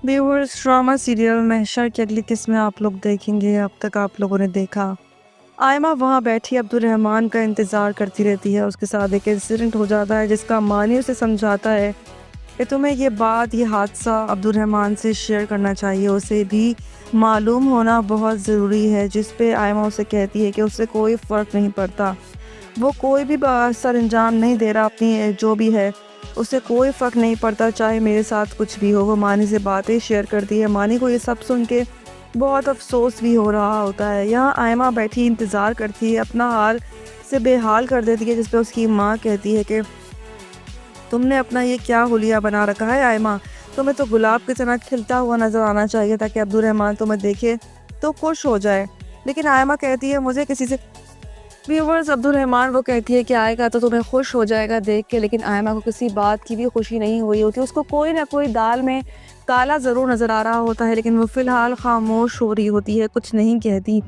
Viewers, drama serial महशर की अगली किस्म में आप लोग देखेंगे। अब तक आप लोगों ने देखा आयमा वहाँ बैठी अब्दुल रहमान का इंतज़ार करती रहती है। उसके साथ एक इंसिडेंट हो जाता है जिसका मानी उसे समझाता है कि तुम्हें ये हादसा अब्दुल रहमान से शेयर करना चाहिए, उसे भी मालूम होना बहुत ज़रूरी है। जिस पे आयमा उसे कहती है कि उससे कोई फ़र्क नहीं पड़ता, वो कोई भी सर अंजाम नहीं दे रहा अपनी जो भी है, उसे कोई फ़र्क नहीं पड़ता चाहे मेरे साथ कुछ भी हो। वो मानी से बातें शेयर करती है। मानी को ये सब सुन के बहुत अफसोस भी हो रहा होता है। यहाँ आयमा बैठी इंतज़ार करती है, अपना हाल से बेहाल कर देती है। जिस पे उसकी माँ कहती है कि तुमने अपना ये क्या हुलिया बना रखा है आयमा, तुम्हें तो गुलाब की तरह खिलता हुआ नज़र आना चाहिए ताकि अब्दुल रहमान तुम्हें देखे तो खुश हो जाए। लेकिन आयमा कहती है मुझे किसी से व्यूवर्स, अब्दुल रहमान वो कहती है कि आएगा तो तुम्हें खुश हो जाएगा देख के, लेकिन आयमा को किसी बात की भी खुशी नहीं हुई होती। उसको कोई ना कोई दाल में काला ज़रूर नज़र आ रहा होता है, लेकिन वो फ़िलहाल खामोश हो रही होती है, कुछ नहीं कहती।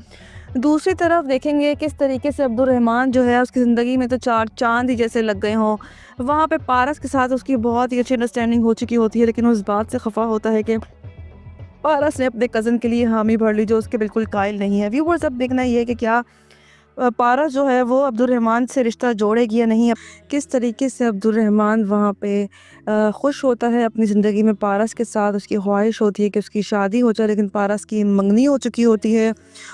दूसरी तरफ देखेंगे किस तरीके से अब्दुल रहमान जो है उसकी ज़िंदगी में तो चार चांद ही जैसे लग गए हों। वहाँ पे पारस के साथ उसकी बहुत ही अच्छी अंडरस्टैंडिंग हो चुकी होती है, लेकिन उस बात से खफा होता है कि पारस ने अपने कज़न के लिए हामी भर ली जो उसके बिल्कुल कायल नहीं है। व्यूवर्स, अब देखना ये है कि क्या पारस जो है वो अब्दुल रहमान से रिश्ता जोड़ेगी या नहीं। किस तरीके से अब्दुल रहमान वहाँ पे खुश होता है अपनी ज़िंदगी में पारस के साथ। उसकी ख्वाहिश होती है कि उसकी शादी हो जाए, लेकिन पारस की मंगनी हो चुकी होती है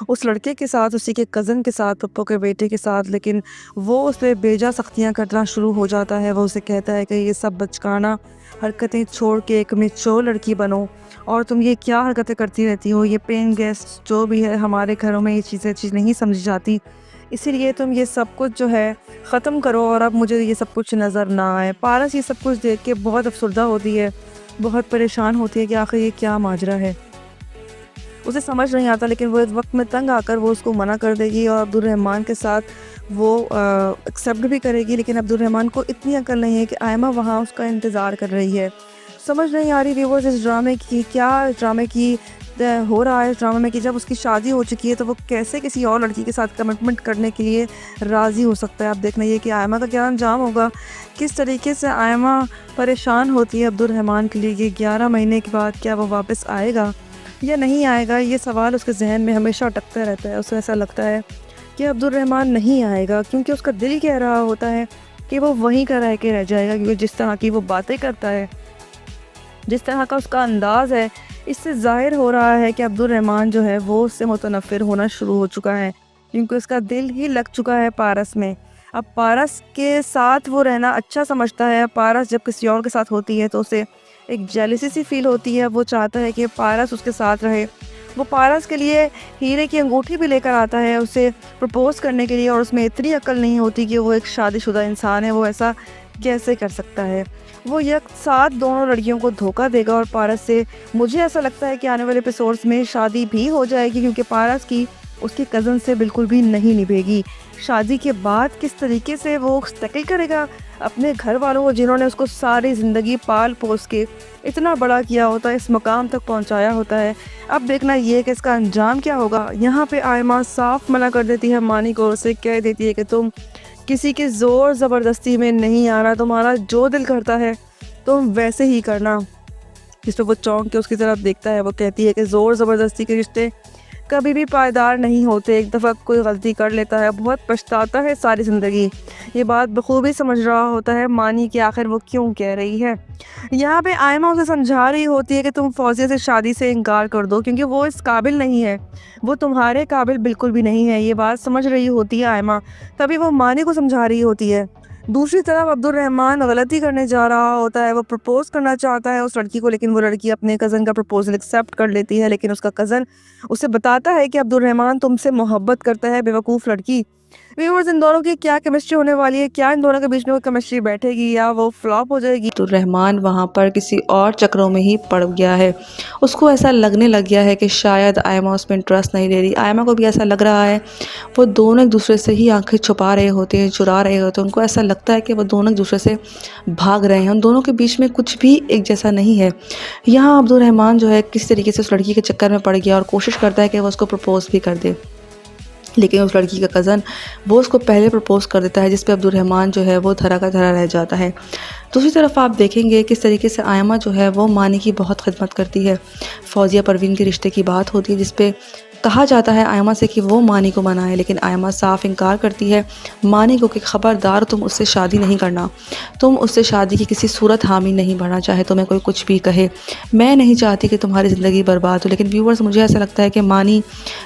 उस लड़के के साथ, उसी के कज़न के साथ, पप्पो के बेटे के साथ। लेकिन वो उस पर बेजा सख्तियाँ करना शुरू हो जाता है। वो उसे कहता है कि ये सब बचकाना हरकतें छोड़ के एक मैच्योर लड़की बनो, और तुम ये क्या हरकतें करती रहती हो, ये पेइंग गेस्ट जो भी है हमारे घरों में ये चीज़ नहीं समझी जाती, इसीलिए तुम ये सब कुछ जो है ख़त्म करो और अब मुझे ये सब कुछ नज़र ना आए। पारस ये सब कुछ देख के बहुत अफसरदा होती है, बहुत परेशान होती है कि आखिर ये क्या माजरा है। उसे समझ नहीं आता, लेकिन वो इस वक्त में तंग आकर वो उसको मना कर देगी और अब्दुल रहमान के साथ वो एक्सेप्ट भी करेगी। लेकिन अब्दुल रहमान को इतनी अकल नहीं है कि आयमा वहाँ उसका इंतज़ार कर रही है। समझ नहीं आ रही व्यूअर्स इस ड्रामे की, क्या ड्रामे की हो रहा है इस ड्रामे में कि जब उसकी शादी हो चुकी है तो वो कैसे किसी और लड़की के साथ कमिटमेंट करने के लिए राज़ी हो सकता है। अब देखना ये कि आयमा का क्या अंजाम होगा, किस तरीके से आयमा परेशान होती है अब्दुल रहमान के लिए कि 11 महीने के बाद क्या वो वापस आएगा या नहीं आएगा। ये सवाल उसके जहन में हमेशा अटकता रहता है। उसे ऐसा लगता है कि अब्दुल रहमान नहीं आएगा, क्योंकि उसका दिल कह रहा होता है कि वो वहीं का रह के रह जाएगा, क्योंकि जिस तरह की वो बातें करता है, जिस तरह का उसका अंदाज़ है, इससे ज़ाहिर हो रहा है कि अब्दुल रहमान जो है वो उससे मुतनफ़िर होना शुरू हो चुका है, क्योंकि उसका दिल ही लग चुका है पारस में। अब पारस के साथ वो रहना अच्छा समझता है। पारस जब किसी और के साथ होती है तो उसे एक जेलसी सी फील होती है। वो चाहता है कि पारस उसके साथ रहे। वो पारस के लिए हीरे की अंगूठी भी लेकर आता है उसे प्रपोज़ करने के लिए, और उसमें इतनी अक्ल नहीं होती कि वो एक शादीशुदा इंसान है, वो ऐसा कैसे कर सकता है। वो एक साथ दोनों लड़कियों को धोखा देगा और पारस से मुझे ऐसा लगता है कि आने वाले एपिसोड्स में शादी भी हो जाएगी, क्योंकि पारस की उसके कज़न से बिल्कुल भी नहीं निभेगी। शादी के बाद किस तरीके से वो टैकल करेगा अपने घर वालों को, जिन्होंने उसको सारी ज़िंदगी पाल पोस के इतना बड़ा किया होता है, इस मकाम तक पहुंचाया होता है। अब देखना ये है कि इसका अंजाम क्या होगा। यहाँ पे आयमा साफ मना कर देती है मानी को, उसे कह देती है कि तुम किसी के ज़ोर ज़बरदस्ती में नहीं आना, तुम्हारा जो दिल करता है तुम वैसे ही करना। जिस पे वो चौंक के उसकी तरफ देखता है। वो कहती है कि ज़ोर ज़बरदस्ती के रिश्ते कभी भी पायदार नहीं होते, एक दफ़ा कोई गलती कर लेता है बहुत पछताता है सारी ज़िंदगी। ये बात बखूबी समझ रहा होता है मानी कि आखिर वो क्यों कह रही है। यहाँ पे आयमा उसे समझा रही होती है कि तुम फौजिया से शादी से इनकार कर दो, क्योंकि वो इस काबिल नहीं है, वो तुम्हारे काबिल बिल्कुल भी नहीं है। ये बात समझ रही होती है आयमा, तभी वो मानी को समझा रही होती है। दूसरी तरफ अब्दुल रहमान गलती करने जा रहा होता है। वो प्रपोज़ करना चाहता है उस लड़की को, लेकिन वो लड़की अपने कज़न का प्रपोज़ल एक्सेप्ट कर लेती है। लेकिन उसका कज़न उसे बताता है कि अब्दुल रहमान तुमसे मोहब्बत करता है, बेवकूफ़ लड़की। व्यूअर्स, इन दोनों की क्या केमिस्ट्री होने वाली है, क्या इन दोनों के बीच में कोई केमिस्ट्री बैठेगी या वो फ्लॉप हो जाएगी। तो रहमान वहाँ पर किसी और चक्रों में ही पड़ गया है। उसको ऐसा लगने लग गया है कि शायद आयमा उसमें इंटरेस्ट नहीं ले रही। आयमा को भी ऐसा लग रहा है। वो दोनों एक दूसरे से ही आंखें छुपा रहे होते हैं, चुरा रहे होते हैं। उनको ऐसा लगता है कि वो दोनों एक दूसरे से भाग रहे हैं। उन दोनों के बीच में कुछ भी एक जैसा नहीं है। यहाँ अब्दुल रहमान जो है किस तरीके से उस लड़की के चक्कर में पड़ गया और कोशिश करता है कि वो उसको प्रपोज़ भी कर दे। لیکن اس لڑکی کا کزن وہ اس کو پہلے پرپوز کر دیتا ہے، جس پہ عبدالرحمن جو ہے وہ دھرا کا دھرا رہ جاتا ہے۔ دوسری طرف آپ دیکھیں گے کس طریقے سے آئمہ جو ہے وہ مانی کی بہت خدمت کرتی ہے۔ فوزیہ پروین کے رشتے کی بات ہوتی ہے جس پہ کہا جاتا ہے آئمہ سے کہ وہ مانی کو منائے، لیکن آئمہ صاف انکار کرتی ہے مانی کو کہ خبردار تم اس سے شادی نہیں کرنا، تم اس سے شادی کی کسی صورت حامی نہیں بڑھنا، چاہے تمہیں کوئی کچھ بھی کہے، میں نہیں چاہتی کہ تمہاری زندگی برباد ہو۔ لیکن ویورز مجھے ایسا لگتا ہے کہ مانی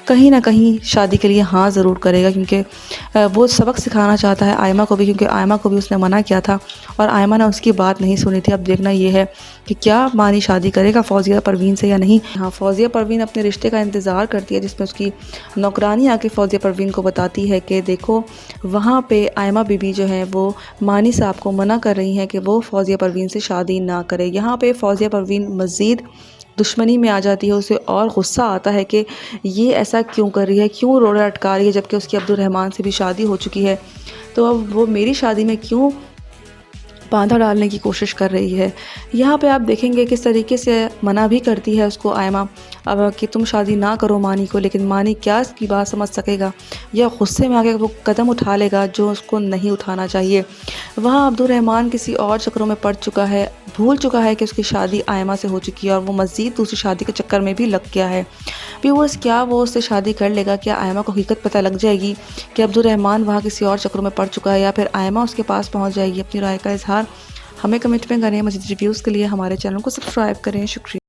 کہیں نہ کہیں شادی کے لیے ہاں ضرور کرے گا، کیونکہ وہ سبق سکھانا چاہتا ہے آئمہ کو بھی، کیونکہ آئمہ کو بھی اس نے منع کیا تھا اور آئمہ نے اس کی بات نہیں سنی تھی۔ اب دیکھنا یہ ہے کہ کیا مانی شادی کرے گا فوزیہ پروین سے یا نہیں۔ ہاں، فوزیہ پروین اپنے رشتے کا انتظار کرتی ہے، جس میں اس کی نوکرانی آ کے فوزیہ پروین کو بتاتی ہے کہ دیکھو وہاں پہ آئمہ بی بی جو ہے وہ مانی صاحب کو منع کر رہی ہیں کہ وہ فوزیہ پروین سے شادی نہ کرے۔ یہاں پہ فوزیہ پروین مزید دشمنی میں آ جاتی ہے، اسے اور غصہ آتا ہے کہ یہ ایسا کیوں کر رہی ہے، کیوں روڑا اٹکا رہی ہے، جبکہ اس کی عبدالرحمن سے بھی شادی ہو چکی ہے، تو اب وہ میری شادی میں کیوں باندھا ڈالنے کی کوشش کر رہی ہے۔ یہاں پہ آپ دیکھیں گے کس طریقے سے منع بھی کرتی ہے اس کو آئمہ اب کہ تم شادی نہ کرو مانی کو، لیکن مانی کیا اس کی بات سمجھ سکے گا یا غصے میں آ کے وہ قدم اٹھا لے گا جو اس کو نہیں اٹھانا چاہیے۔ وہاں عبدالرحمن کسی اور چکروں میں پڑ چکا ہے، بھول چکا ہے کہ اس کی شادی آئمہ سے ہو چکی ہے اور وہ مزید دوسری شادی کے چکر میں بھی لگ گیا ہے۔ ویورز کیا وہ اس سے شادی کر لے گا؟ کیا آئمہ کو حقیقت پتہ لگ جائے گی کہ عبدالرحمن وہاں کسی اور چکروں میں پڑ چکا ہے، یا پھر آئمہ اس کے پاس پہنچ جائے گی؟ اپنی رائے کا اظہار ہمیں کمنٹ میں کریں۔ مزید ریویوز کے لیے ہمارے چینل کو سبسکرائب کریں۔ شکریہ۔